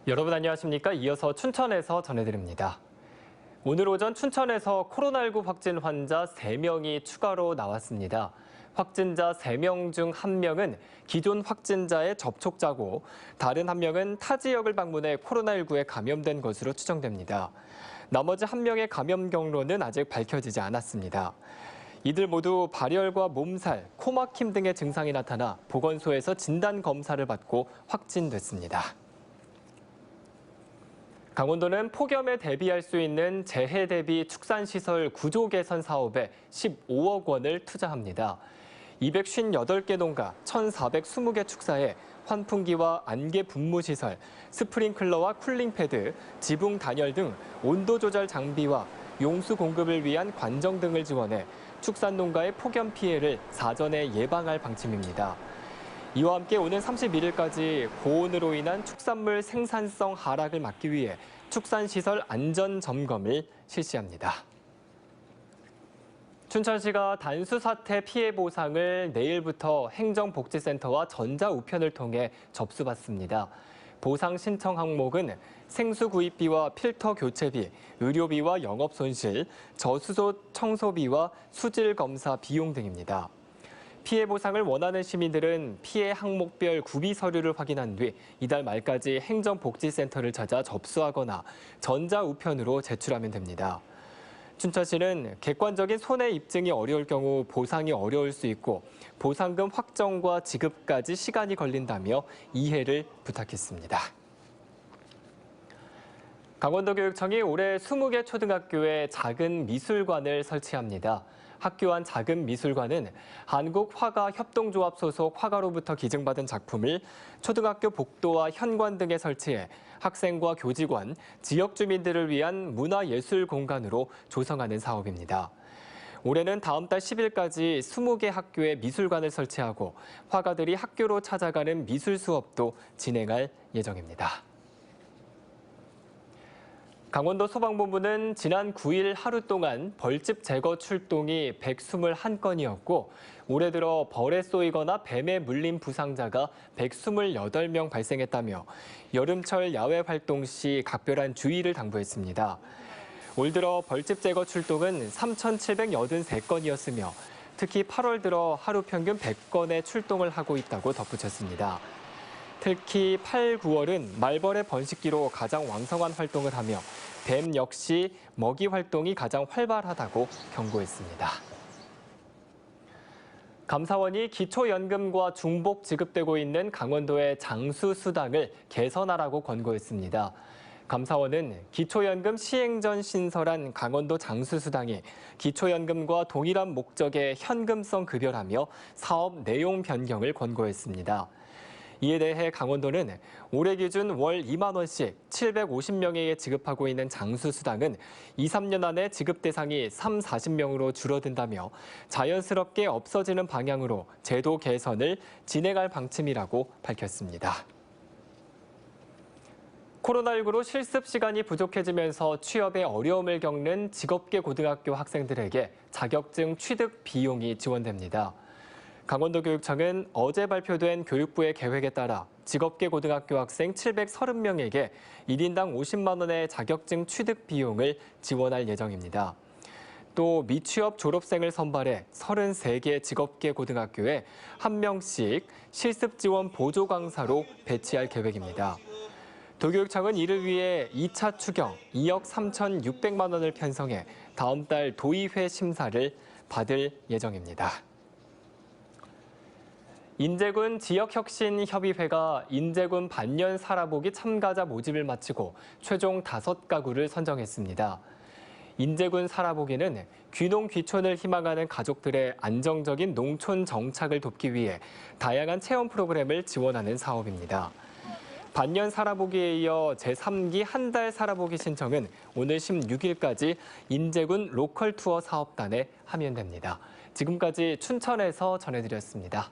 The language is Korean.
여러분 안녕하십니까? 이어서 춘천에서 전해드립니다. 오늘 오전 춘천에서 코로나19 확진 환자 3명이 추가로 나왔습니다. 확진자 3명 중 1명은 기존 확진자의 접촉자고 다른 1명은 타 지역을 방문해 코로나19에 감염된 것으로 추정됩니다. 나머지 1명의 감염 경로는 아직 밝혀지지 않았습니다. 이들 모두 발열과 몸살, 코막힘 등의 증상이 나타나 보건소에서 진단 검사를 받고 확진됐습니다. 강원도는 폭염에 대비할 수 있는 재해 대비 축산시설 구조 개선 사업에 15억 원을 투자합니다. 258개 농가 1,420개 축사에 환풍기와 안개 분무 시설, 스프링클러와 쿨링 패드, 지붕 단열 등 온도 조절 장비와 용수 공급을 위한 관정 등을 지원해 축산 농가의 폭염 피해를 사전에 예방할 방침입니다. 이와 함께 오는 31일까지 고온으로 인한 축산물 생산성 하락을 막기 위해 축산시설 안전 점검을 실시합니다. 춘천시가 단수사태 피해 보상을 내일부터 행정복지센터와 전자우편을 통해 접수받습니다. 보상 신청 항목은 생수 구입비와 필터 교체비, 의료비와 영업손실, 저수소 청소비와 수질 검사 비용 등입니다. 피해 보상을 원하는 시민들은 피해 항목별 구비 서류를 확인한 뒤 이달 말까지 행정복지센터를 찾아 접수하거나 전자우편으로 제출하면 됩니다. 춘천시는 객관적인 손해 입증이 어려울 경우 보상이 어려울 수 있고 보상금 확정과 지급까지 시간이 걸린다며 이해를 부탁했습니다. 강원도교육청이 올해 20개 초등학교에 작은 미술관을 설치합니다. 학교 안 작은 미술관은 한국화가협동조합 소속 화가로부터 기증받은 작품을 초등학교 복도와 현관 등에 설치해 학생과 교직원, 지역 주민들을 위한 문화예술 공간으로 조성하는 사업입니다. 올해는 다음 달 10일까지 20개 학교에 미술관을 설치하고 화가들이 학교로 찾아가는 미술 수업도 진행할 예정입니다. 강원도 소방본부는 지난 9일 하루 동안 벌집 제거 출동이 121건이었고 올해 들어 벌에 쏘이거나 뱀에 물린 부상자가 128명 발생했다며 여름철 야외 활동 시 각별한 주의를 당부했습니다. 올 들어 벌집 제거 출동은 3,783건이었으며 특히 8월 들어 하루 평균 100건의 출동을 하고 있다고 덧붙였습니다. 특히 8, 9월은 말벌의 번식기로 가장 왕성한 활동을 하며 뱀 역시 먹이 활동이 가장 활발하다고 경고했습니다. 감사원이 기초연금과 중복 지급되고 있는 강원도의 장수수당을 개선하라고 권고했습니다. 감사원은 기초연금 시행 전 신설한 강원도 장수수당이 기초연금과 동일한 목적의 현금성 급여라며 사업 내용 변경을 권고했습니다. 이에 대해 강원도는 올해 기준 월 2만 원씩 750명에게 지급하고 있는 장수수당은 2, 3년 안에 지급 대상이 3, 40명으로 줄어든다며 자연스럽게 없어지는 방향으로 제도 개선을 진행할 방침이라고 밝혔습니다. 코로나19로 실습 시간이 부족해지면서 취업에 어려움을 겪는 직업계 고등학교 학생들에게 자격증 취득 비용이 지원됩니다. 강원도교육청은 어제 발표된 교육부의 계획에 따라 직업계 고등학교 학생 730명에게 1인당 50만 원의 자격증 취득 비용을 지원할 예정입니다. 또 미취업 졸업생을 선발해 33개 직업계 고등학교에 1명씩 실습 지원 보조 강사로 배치할 계획입니다. 도교육청은 이를 위해 2차 추경 2억 3,600만 원을 편성해 다음 달 도의회 심사를 받을 예정입니다. 인제군 지역혁신협의회가 인제군 반년 살아보기 참가자 모집을 마치고 최종 5가구를 선정했습니다. 인제군 살아보기는 귀농 귀촌을 희망하는 가족들의 안정적인 농촌 정착을 돕기 위해 다양한 체험 프로그램을 지원하는 사업입니다. 반년 살아보기에 이어 제3기 한 달 살아보기 신청은 오늘 16일까지 인제군 로컬 투어 사업단에 하면 됩니다. 지금까지 춘천에서 전해드렸습니다.